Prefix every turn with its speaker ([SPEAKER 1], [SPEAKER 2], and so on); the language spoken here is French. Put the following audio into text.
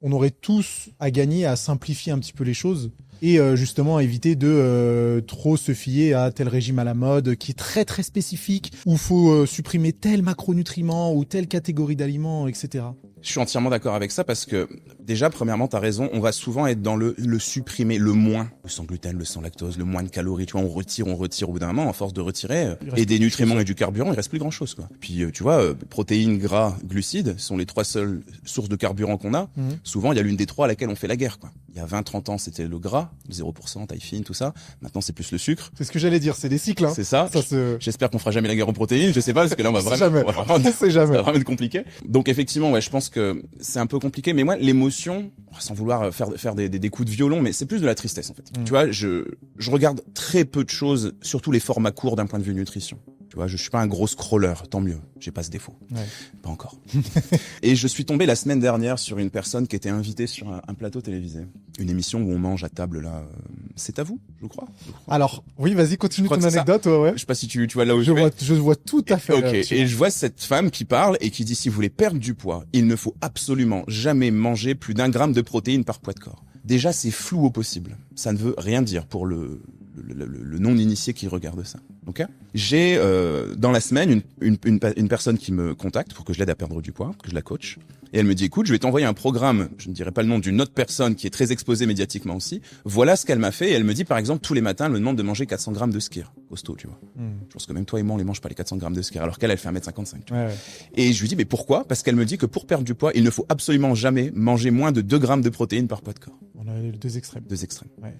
[SPEAKER 1] on aurait tous à gagner à simplifier un petit peu les choses et justement à éviter de trop se fier à tel régime à la mode qui est très très spécifique où faut supprimer tel macronutriment ou telle catégorie d'aliments, etc.
[SPEAKER 2] Je suis entièrement d'accord avec ça parce que déjà, premièrement, t'as raison, on va souvent être dans le supprimer, le moins, le sans gluten, le sans lactose, le moins de calories, tu vois, on retire au bout d'un moment, à force de retirer, et des nutriments et du carburant, il reste plus grand chose, quoi. Puis, tu vois, protéines, gras, glucides sont les 3 seules sources de carburant qu'on a. Souvent, il y a l'une des 3 à laquelle on fait la guerre, quoi. Il y a 20-30 ans, c'était le gras, 0%, taille fine, tout ça. Maintenant, c'est plus le sucre.
[SPEAKER 1] C'est ce que j'allais dire, c'est des cycles, hein.
[SPEAKER 2] C'est ça. J'espère qu'on fera jamais la guerre aux protéines, je sais pas, parce que là, on va vraiment,
[SPEAKER 1] jamais.
[SPEAKER 2] Ça va vraiment être compliqué. Donc, effectivement, ouais, je pense que c'est un peu compliqué, mais moi, l'émotion, sans vouloir faire des coups de violon, mais c'est plus de la tristesse, en fait. Tu vois, je regarde très peu de choses, surtout les formats courts d'un point de vue nutrition. Tu vois, je suis pas un gros scroller, tant mieux. J'ai pas ce défaut. Ouais. Pas encore. Et je suis tombé la semaine dernière sur une personne qui était invitée sur un plateau télévisé. Une émission où on mange à table, là. C'est à vous, je crois.
[SPEAKER 1] Alors, oui, vas-y, continue ton anecdote, ouais.
[SPEAKER 2] Je sais pas si tu vois là où
[SPEAKER 1] je vois tout à fait.
[SPEAKER 2] Ok. Et je vois cette femme qui parle et qui dit, si vous voulez perdre du poids, il ne faut absolument jamais manger plus d'1 gramme de protéines par poids de corps. Déjà, c'est flou au possible. Ça ne veut rien dire pour le non-initié qui regarde ça. Ok. J'ai dans la semaine une personne qui me contacte pour que je l'aide à perdre du poids, que je la coach. Et elle me dit, écoute, je vais t'envoyer un programme, je ne dirai pas le nom, d'une autre personne qui est très exposée médiatiquement aussi. Voilà ce qu'elle m'a fait. Et elle me dit, par exemple, tous les matins, elle me demande de manger 400 grammes de skyr. Costaud, tu vois. Je pense que même toi et moi, on les mange pas les 400 grammes de skyr. Alors qu'elle fait 1m55. Tu vois. Ouais. Et je lui dis, mais pourquoi? Parce qu'elle me dit que pour perdre du poids, il ne faut absolument jamais manger moins de 2 grammes de protéines par poids de corps.
[SPEAKER 1] On a les 2 extrêmes.
[SPEAKER 2] 2 extrêmes.
[SPEAKER 1] Ouais.